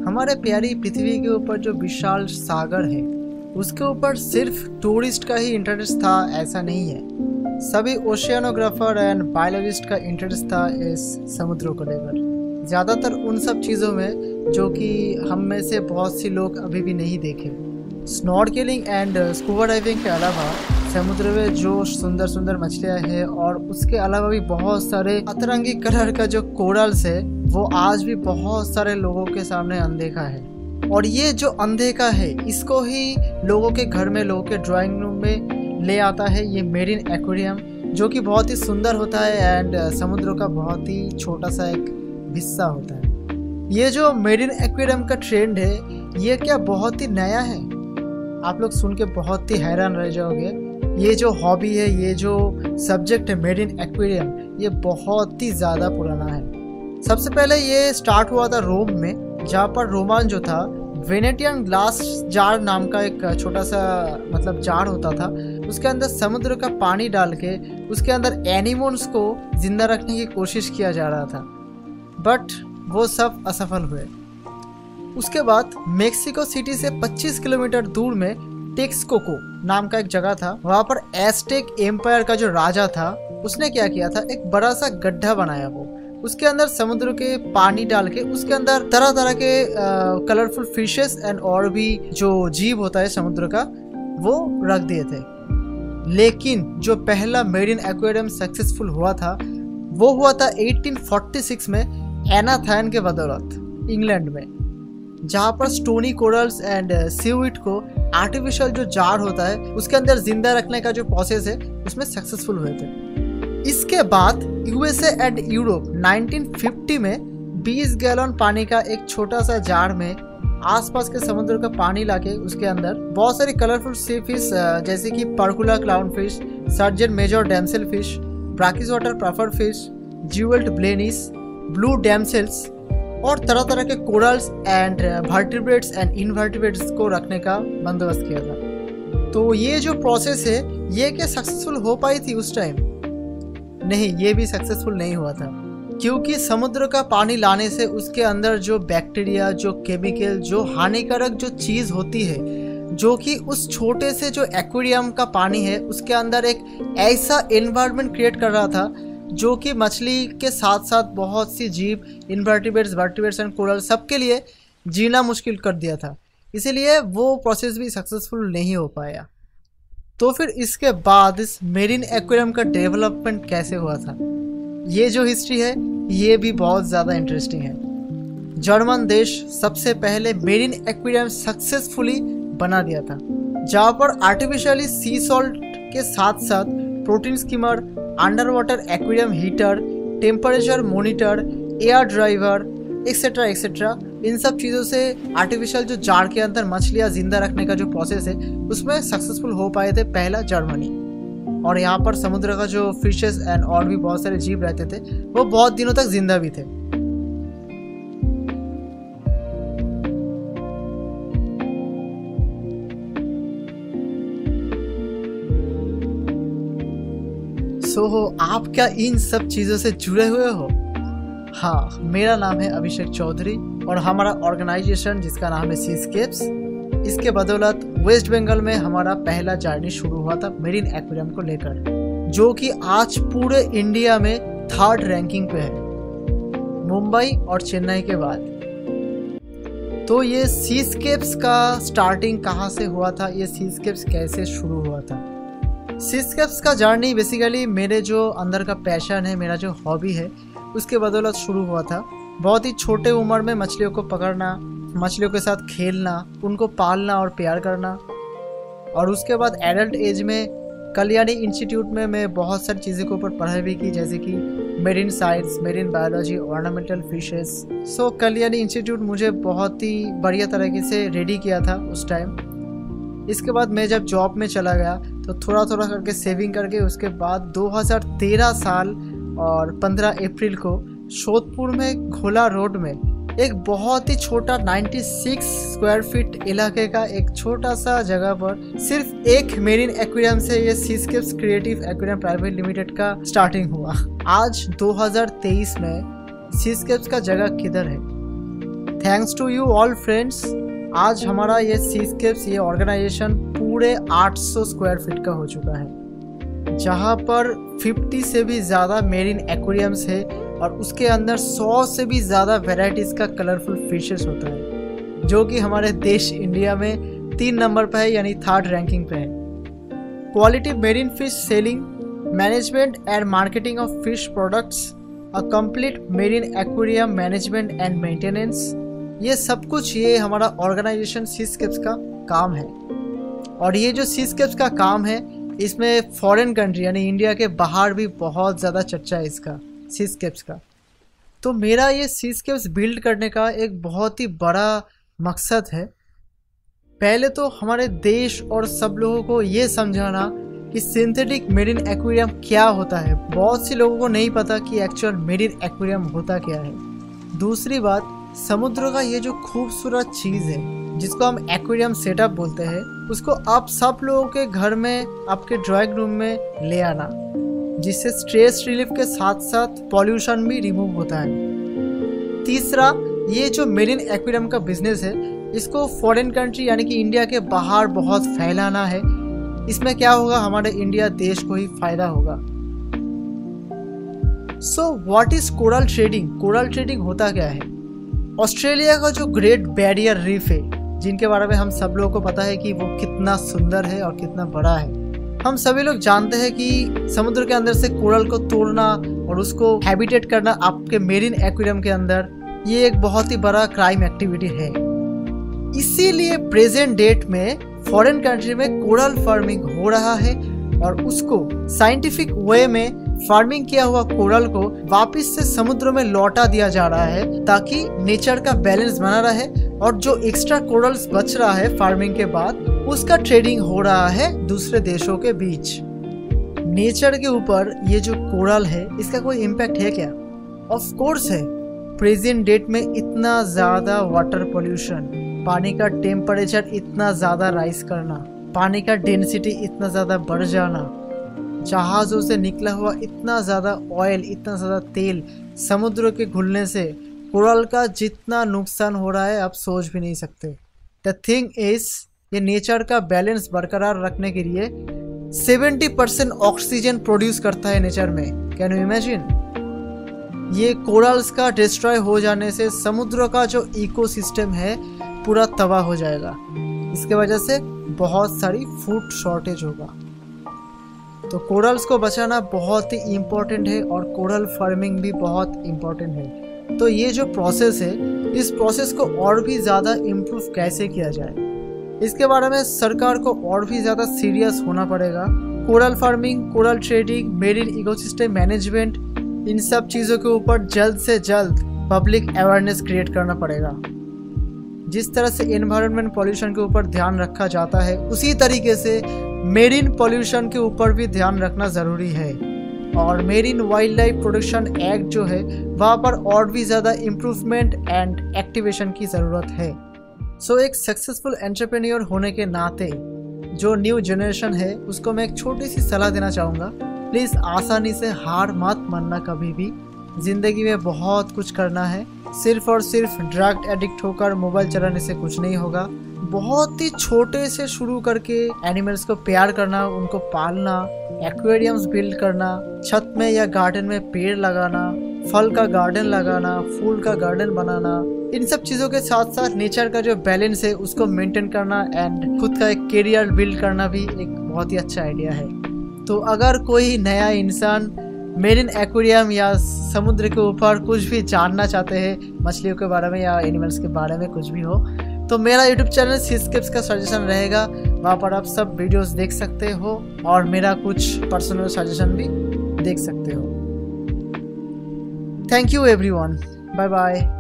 हमारे प्यारी पृथ्वी के ऊपर जो विशाल सागर है उसके ऊपर सिर्फ टूरिस्ट का ही इंटरेस्ट था ऐसा नहीं है। सभी ओशियानोग्राफर एंड बायोलॉजिस्ट का इंटरेस्ट था इस समुद्रों को लेकर, ज़्यादातर उन सब चीज़ों में जो कि हम में से बहुत सी लोग अभी भी नहीं देखे। स्नॉर्केलिंग एंड स्कूबा डाइविंग के अलावा समुद्र में जो सुंदर सुंदर मछलियाँ हैं और उसके अलावा भी बहुत सारे अतरंगी कलर का जो कोरल्स है वो आज भी बहुत सारे लोगों के सामने अनदेखा है। और ये जो अनदेखा है इसको ही लोगों के घर में, लोगों के ड्राइंग रूम में ले आता है ये मेरीन एक्वेरियम, जो कि बहुत ही सुंदर होता है एंड समुद्र का बहुत ही छोटा सा एक हिस्सा होता है। ये जो मेरीन एक्वेरियम का ट्रेंड है ये क्या बहुत ही नया है? आप लोग सुन के बहुत ही हैरान रह जाओगे। ये जो हॉबी है, ये जो सब्जेक्ट है मेरीन एक्वेरियम, ये बहुत ही ज़्यादा पुराना है। सबसे पहले ये स्टार्ट हुआ था रोम में, जहाँ पर रोमान जो था वेनेटियन ग्लास जार नाम का एक छोटा सा जार होता था। उसके अंदर समुद्र का पानी डाल के उसके अंदर एनिमल्स को जिंदा रखने की कोशिश किया जा रहा था, बट वो सब असफल हुए। उसके बाद मेक्सिको सिटी से 25 किलोमीटर दूर में टेक्सकोको नाम का एक जगह था। वहाँ पर एस्टेक एम्पायर का जो राजा था उसने क्या किया था, एक बड़ा सा गड्ढा बनाया। वो उसके अंदर समुद्र के पानी डाल के उसके अंदर तरह तरह के कलरफुल फिशेस एंड और भी जो जीव होता है समुद्र का वो रख दिए थे। लेकिन जो पहला मेरीन एक्वेरियम सक्सेसफुल हुआ था वो हुआ था 1846 में एनाथाइन के बदौलत इंग्लैंड में, जहाँ पर स्टोनी कोरल्स एंड सीवीड को आर्टिफिशियल जो जार होता है उसके अंदर जिंदा रखने का जो प्रोसेस है उसमें सक्सेसफुल हुए थे। इसके बाद यूएसए एंड यूरोप 1950 में 20 गैलन पानी का एक छोटा सा जार में आसपास के समुद्र का पानी लाके उसके अंदर बहुत सारी कलरफुल सी फिश जैसे कि percula clown fish, surgeon major damsel fish, brackish water prefer fish, jewelled blennies, blue damsels और तरह तरह के corals and vertebrates and invertebrates को रखने का बंदोबस्त किया था। तो ये जो प्रोसेस है ये क्या सक्सेसफुल हो पाई थी उस टाइम? नहीं, ये भी सक्सेसफुल नहीं हुआ था, क्योंकि समुद्र का पानी लाने से उसके अंदर जो बैक्टीरिया, जो केमिकल, जो हानिकारक जो चीज़ होती है, जो कि उस छोटे से जो एक्वेरियम का पानी है उसके अंदर एक ऐसा एनवायरनमेंट क्रिएट कर रहा था जो कि मछली के साथ साथ बहुत सी जीव, इनवर्टिब्रेट्स, वर्टिब्रेट्स एंड कोरल सबके लिए जीना मुश्किल कर दिया था। इसीलिए वो प्रोसेस भी सक्सेसफुल नहीं हो पाया। तो फिर इसके बाद इस मेरीन एक्वेरियम का डेवलपमेंट कैसे हुआ था, ये जो हिस्ट्री है ये भी बहुत ज़्यादा इंटरेस्टिंग है। जर्मन देश सबसे पहले मेरीन एक्वेरियम सक्सेसफुली बना दिया था, जहाँ पर आर्टिफिशियली सी सॉल्ट के साथ साथ protein skimmer, under water aquarium heater, temperature monitor, air driver etcetera etcetera, इन सब चीज़ों से आर्टिफिशियल जो जार के अंदर मछलियाँ जिंदा रखने का जो प्रोसेस है उसमें सक्सेसफुल हो पाए थे पहला जर्मनी। और यहाँ पर समुद्र का जो फिशेस एंड और भी बहुत सारे जीव रहते थे वो बहुत दिनों तक जिंदा भी थे। आप क्या इन सब चीज़ों से जुड़े हुए हो? हाँ, मेरा नाम है अभिषेक चौधरी और हमारा ऑर्गेनाइजेशन जिसका नाम है सीस्केप्स, इसके बदौलत वेस्ट बंगाल में हमारा पहला जर्नी शुरू हुआ था मेरीन एक्वेरियम को लेकर, जो कि आज पूरे इंडिया में 3rd रैंकिंग पे है, मुंबई और चेन्नई के बाद। तो ये सीस्केप्स का स्टार्टिंग कहाँ से हुआ था, ये सीस्केप्स कैसे शुरू हुआ था? सीस्केप्स का जर्नी बेसिकली मेरे जो अंदर का पैशन है, मेरा जो हॉबी है उसके बदौलत शुरू हुआ था। बहुत ही छोटे उम्र में मछलियों को पकड़ना, मछलियों के साथ खेलना, उनको पालना और प्यार करना, और उसके बाद एडल्ट एज में कल्याणी इंस्टीट्यूट में मैं बहुत सारी चीज़ों के ऊपर पढ़ाई भी की, जैसे कि marine science, marine biology, ornamental fishes. So Kalyani institute मुझे बहुत ही बढ़िया तरीके से रेडी किया था उस टाइम। इसके बाद मैं जब जॉब में चला गया तो थोड़ा थोड़ा करके सेविंग करके उसके बाद 2013 साल और 15 अप्रैल को सोदपुर में घोला रोड में एक बहुत ही छोटा 96 स्क्वायर फीट इलाके का एक छोटा सा जगह पर सिर्फ एक मेरीन एक्वेरियम से ये seascapes creative aquarium private limited का स्टार्टिंग हुआ। आज 2023 में सीस्केप्स का जगह किधर है? Thanks to you all friends, आज हमारा ये सीस्केप्स ये ऑर्गेनाइजेशन पूरे 800 स्क्वायर फीट का हो चुका है, जहाँ पर 50 से भी ज़्यादा मेरीन एक्वेरियम्स है और उसके अंदर 100 से भी ज़्यादा वेराइटीज़ का कलरफुल फिशेस होता है, जो कि हमारे देश इंडिया में 3 नंबर पे है, यानी 3rd रैंकिंग पे है। Quality marine fish selling, management and marketing of fish products, a complete marine aquarium management and maintenance, ये सब कुछ ये हमारा ऑर्गेनाइजेशन सीस्केप्स का काम है। और ये जो सीस्केप्स का काम है, इसमें फॉरेन कंट्री यानी इंडिया के बाहर भी बहुत ज़्यादा चर्चा है इसका सीस्केप्स का। तो मेरा ये सीस्केप्स बिल्ड करने का एक बहुत ही बड़ा मकसद है, पहले तो हमारे देश और सब लोगों को ये समझाना कि सिंथेटिक मेरीन एक्वेरियम क्या होता है। बहुत से लोगों को नहीं पता कि एक्चुअल मेरीन एक्वेरियम होता क्या है। दूसरी बात, समुद्र का ये जो खूबसूरत चीज़ है जिसको हम एक्वेरियम सेटअप बोलते हैं, उसको आप सब लोगों के घर में आपके ड्राइंग रूम में ले आना, जिससे स्ट्रेस रिलीफ के साथ साथ पॉल्यूशन भी रिमूव होता है। तीसरा, ये जो मेरीन एक्वेरियम का बिजनेस है, इसको फॉरेन कंट्री यानी कि इंडिया के बाहर बहुत फैलाना है। इसमें क्या होगा, हमारे इंडिया देश को ही फायदा होगा। So what is coral trading? Coral trading होता क्या है? ऑस्ट्रेलिया का जो ग्रेट बैरियर रीफ है, जिनके बारे में हम सब लोगों को पता है कि वो कितना सुंदर है और कितना बड़ा है। हम सभी लोग जानते हैं कि समुद्र के अंदर से कोरल को तोड़ना और उसको हैबिटेट करना आपके मेरीन एक्वेरियम के अंदर, ये एक बहुत ही बड़ा क्राइम एक्टिविटी है। इसीलिए प्रेजेंट डेट में फॉरेन कंट्री में कोरल फार्मिंग हो रहा है और उसको साइंटिफिक वे में फार्मिंग किया हुआ कोरल को वापस से समुद्र में लौटा दिया जा रहा है, ताकि नेचर का बैलेंस बना रहे और जो एक्स्ट्रा कोरल्स बच रहा है फार्मिंग के बाद, उसका ट्रेडिंग हो रहा है दूसरे देशों के बीच। नेचर के ऊपर ये जो कोरल है, इसका कोई इम्पैक्ट है क्या? ऑफ कोर्स है। प्रेजेंट डेट में इतना ज़्यादा वाटर पोल्यूशन, पानी का टेम्परेचर इतना ज़्यादा राइज करना, पानी का डेंसिटी इतना ज़्यादा बढ़ जाना, जहाज़ों से निकला हुआ इतना ज़्यादा ऑयल, इतना ज़्यादा तेल समुद्र के घुलने से कोरल का जितना नुकसान हो रहा है आप सोच भी नहीं सकते। द थिंग इज, ये नेचर का बैलेंस बरकरार रखने के लिए 70% ऑक्सीजन प्रोड्यूस करता है नेचर में। Can you imagine? ये कोरल्स का डिस्ट्रॉय हो जाने से समुद्र का जो इकोसिस्टम है पूरा तबाह हो जाएगा। इसके वजह से बहुत सारी फूड शॉर्टेज होगा। तो कोरल्स को बचाना बहुत ही इम्पोर्टेंट है और कोरल फार्मिंग भी बहुत इम्पोर्टेंट है। तो ये जो प्रोसेस है, इस प्रोसेस को और भी ज़्यादा इम्प्रूव कैसे किया जाए, इसके बारे में सरकार को और भी ज़्यादा सीरियस होना पड़ेगा। Coral farming, coral trading, marine ecosystem management, इन सब चीज़ों के ऊपर जल्द से जल्द पब्लिक अवेयरनेस क्रिएट करना पड़ेगा। जिस तरह से एनवायरनमेंट पॉल्यूशन के ऊपर ध्यान रखा जाता है, उसी तरीके से मेरीन पॉल्यूशन के ऊपर भी ध्यान रखना ज़रूरी है। और marine wild life protection act जो है, वहाँ पर और भी ज़्यादा इम्प्रूवमेंट एंड एक्टिवेशन की ज़रूरत है। सो एक सक्सेसफुल एंटरप्रेन्योर होने के नाते जो न्यू जनरेशन है, उसको मैं एक छोटी सी सलाह देना चाहूँगा। प्लीज़ आसानी से हार मत मानना कभी भी। ज़िंदगी में बहुत कुछ करना है, सिर्फ और सिर्फ ड्रग एडिक्ट होकर मोबाइल चलाने से कुछ नहीं होगा। बहुत ही छोटे से शुरू करके एनिमल्स को प्यार करना, उनको पालना, एक्वेरियम्स बिल्ड करना, छत में या गार्डन में पेड़ लगाना, फल का गार्डन लगाना, फूल का गार्डन बनाना, इन सब चीज़ों के साथ साथ नेचर का जो बैलेंस है उसको मेंटेन करना एंड खुद का एक कैरियर बिल्ड करना भी एक बहुत ही अच्छा आइडिया है। तो अगर कोई नया इंसान मेरीन एक्वेरियम या समुद्र के ऊपर कुछ भी जानना चाहते हैं, मछलियों के बारे में या एनिमल्स के बारे में कुछ भी हो, तो मेरा यूट्यूब चैनल सीस्केप्स का सजेशन रहेगा। वहाँ पर आप सब वीडियोस देख सकते हो और मेरा कुछ पर्सनल सजेशन भी देख सकते हो। Thank you everyone, bye bye.